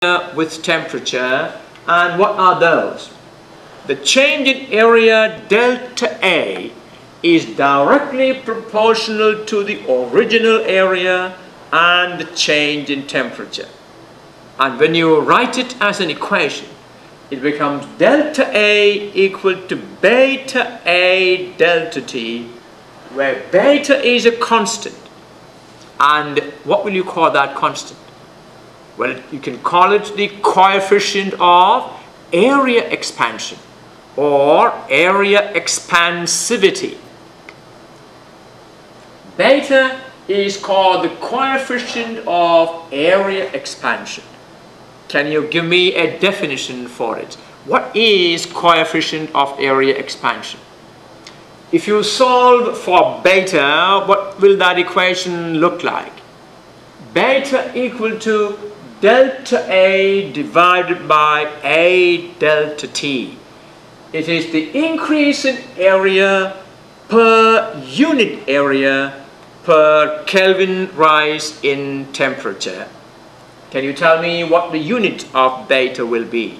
with temperature, and what are those? The change in area delta A is directly proportional to the original area and the change in temperature. And when you write it as an equation, it becomes delta A equal to beta A delta T, where beta is a constant. And what will you call that constant? Well, you can call it the coefficient of area expansion or area expansivity. Beta is called the coefficient of area expansion. Can you give me a definition for it? What is coefficient of area expansion? If you solve for beta, what will that equation look like? Beta equal to delta A divided by A delta T. It is the increase in area per unit area per Kelvin rise in temperature. Can you tell me what the unit of beta will be?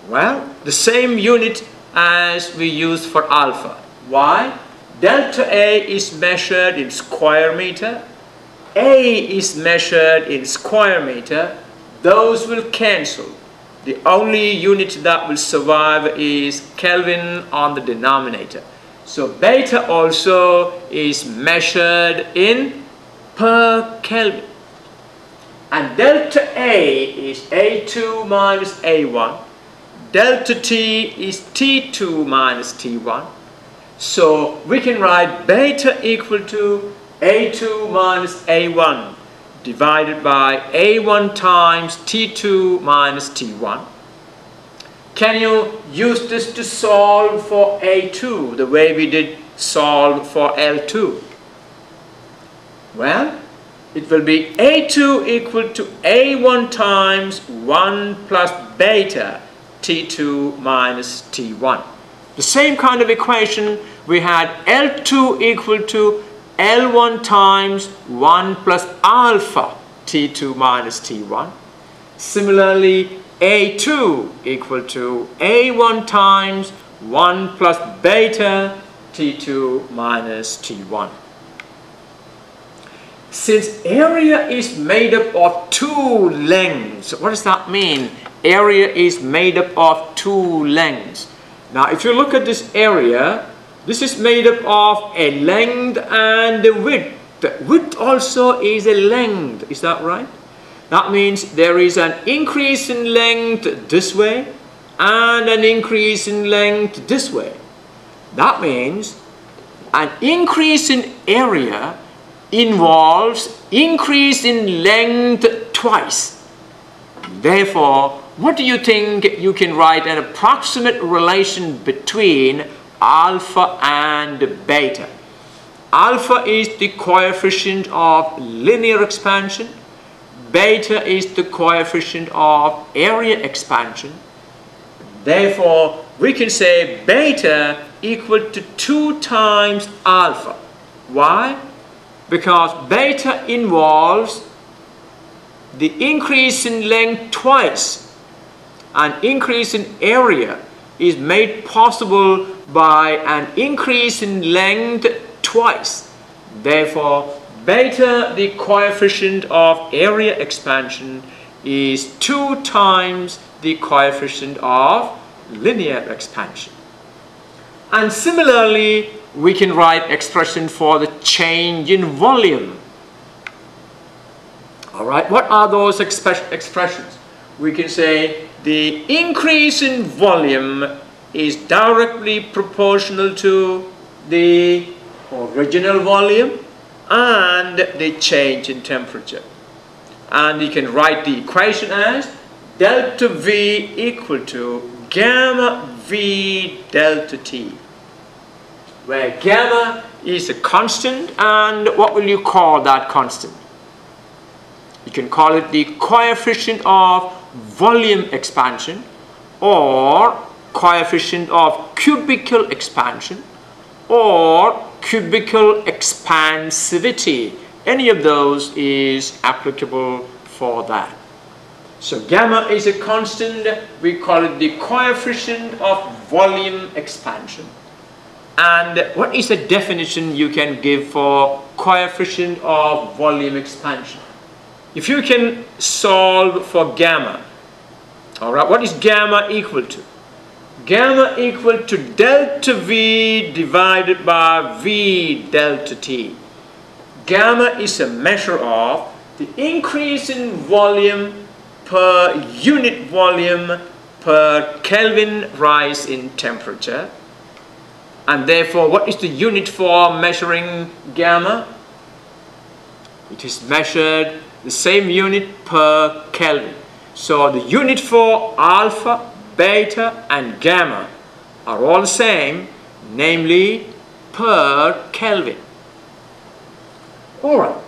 Well, the same unit as we use for alpha. Why? Delta A is measured in square meter. A is measured in square meter. Those will cancel. The only unit that will survive is Kelvin on the denominator. So beta also is measured in per Kelvin. And delta A is A2 minus A1. Delta T is T2 minus T1. So we can write beta equal to A2 minus A1 divided by A1 times T2 minus T1. Can you use this to solve for A2 the way we did solve for L2? Well, it will be A2 equal to A1 times 1 plus beta T2 minus T1. The same kind of equation we had L2 equal to L1 times 1 plus alpha T2 minus T1. Similarly, A2 equal to A1 times 1 plus beta T2 minus T1. Since area is made up of two lengths, what does that mean? Area is made up of two lengths. Now, if you look at this area, this is made up of a length and a width. Width also is a length, is that right? That means there is an increase in length this way and an increase in length this way. That means an increase in area involves increase in length twice. Therefore, what do you think you can write an approximate relation between alpha and beta? Alpha is the coefficient of linear expansion. Beta is the coefficient of area expansion. Therefore, we can say beta equal to 2 times alpha. Why? Because beta involves the increase in length twice. An increase in area is made possible by an increase in length twice. Therefore, beta, the coefficient of area expansion, is 2 times the coefficient of linear expansion. And similarly, we can write expression for the change in volume. Alright, what are those expressions? We can say the increase in volume is directly proportional to the original volume and the change in temperature. And you can write the equation as delta V equal to gamma V delta T, where gamma is a constant, and what will you call that constant? You can call it the coefficient of volume expansion or coefficient of cubical expansion or cubical expansivity. Any of those is applicable for that. So gamma is a constant. We call it the coefficient of volume expansion. And what is the definition you can give for coefficient of volume expansion? If you can solve for gamma, all right, what is gamma equal to? Gamma equal to delta V divided by V delta T. Gamma is a measure of the increase in volume per unit volume per Kelvin rise in temperature. And therefore, what is the unit for measuring gamma? It is measured the same unit per Kelvin. So the unit for alpha, beta and gamma are all the same, namely per Kelvin. Alright.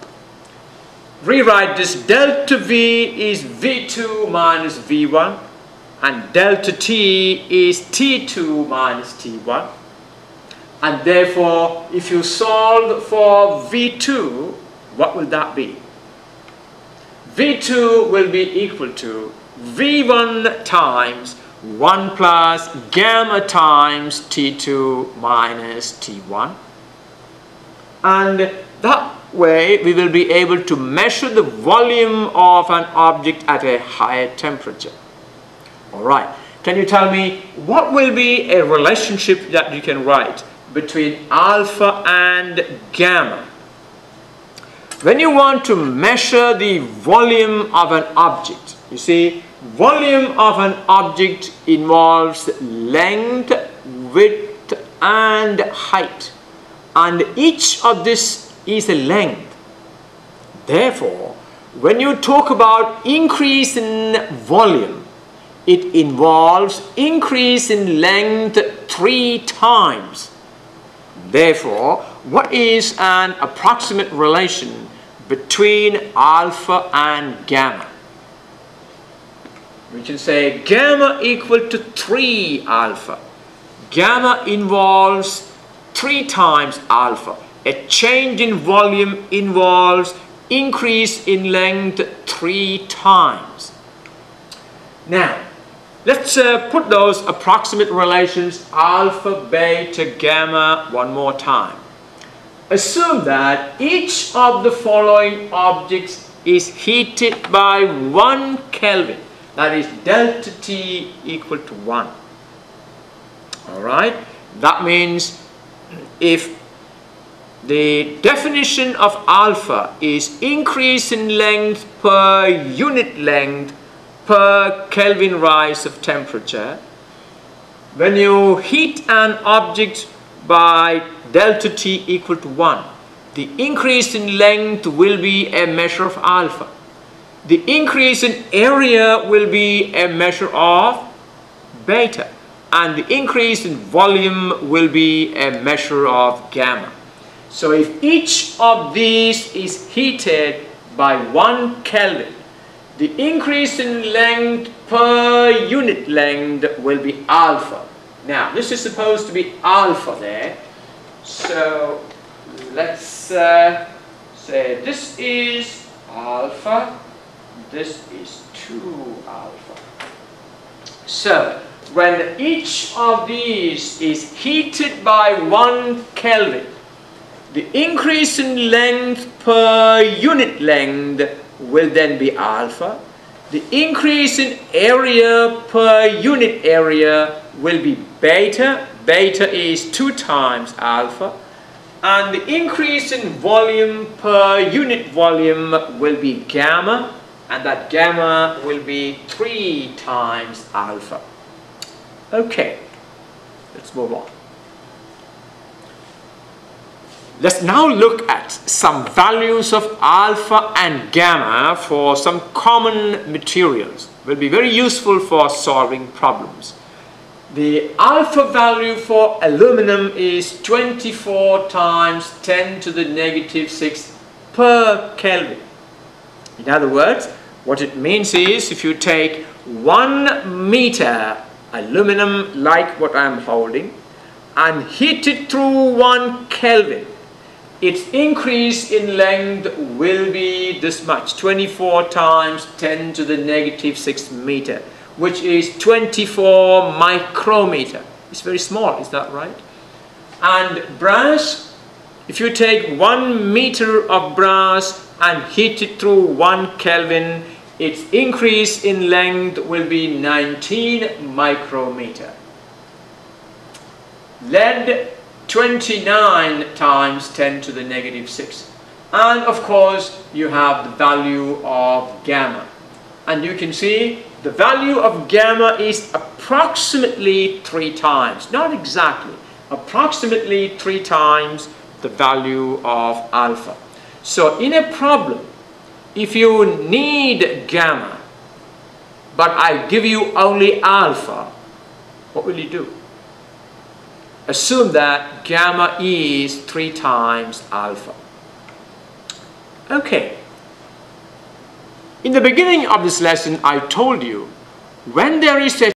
Rewrite this. Delta V is V2 minus V1 and delta T is T2 minus T1. And therefore, if you solve for V2, what will that be? V2 will be equal to V1 times 1 plus gamma times T2 minus T1. And that way we will be able to measure the volume of an object at a higher temperature. Alright, can you tell me what will be a relationship that you can write between alpha and gamma? When you want to measure the volume of an object, you see, volume of an object involves length, width and height, and each of this is a length. Therefore, when you talk about increase in volume, it involves increase in length 3 times. Therefore, what is an approximate relation between alpha and gamma? We can say gamma equal to 3 alpha. Gamma involves 3 times alpha. A change in volume involves increase in length 3 times. Now, let's put those approximate relations alpha, beta, gamma one more time. Assume that each of the following objects is heated by 1 Kelvin. That is delta T equal to 1. Alright, that means if the definition of alpha is increase in length per unit length per Kelvin rise of temperature, when you heat an object by delta T equal to 1, the increase in length will be a measure of alpha. The increase in area will be a measure of beta, and the increase in volume will be a measure of gamma. So if each of these is heated by 1 Kelvin, the increase in length per unit length will be alpha. Now, this is supposed to be alpha there. So let's say this is alpha, this is 2 alpha. So when each of these is heated by 1 Kelvin, the increase in length per unit length will then be alpha. The increase in area per unit area will be beta. Beta is 2 times alpha. And the increase in volume per unit volume will be gamma. And that gamma will be 3 times alpha. Okay, let's move on. Let's now look at some values of alpha and gamma for some common materials. It will be very useful for solving problems. The alpha value for aluminum is 24 times 10 to the negative 6 per Kelvin. In other words, what it means is if you take 1 meter aluminum like what I am holding and heat it through 1 Kelvin, its increase in length will be this much, 24 times 10 to the negative 6 meter, which is 24 micrometer. It's very small, is that right? And brass, if you take 1 meter of brass and heat it through 1 Kelvin, its increase in length will be 19 micrometer. Lead, 29 times 10 to the negative 6. And of course, you have the value of gamma. And you can see the value of gamma is approximately 3 times, not exactly, approximately 3 times the value of alpha. So in a problem, if you need gamma, but I give you only alpha, what will you do? Assume that gamma is 3 times alpha. Okay. In the beginning of this lesson, I told you when there is a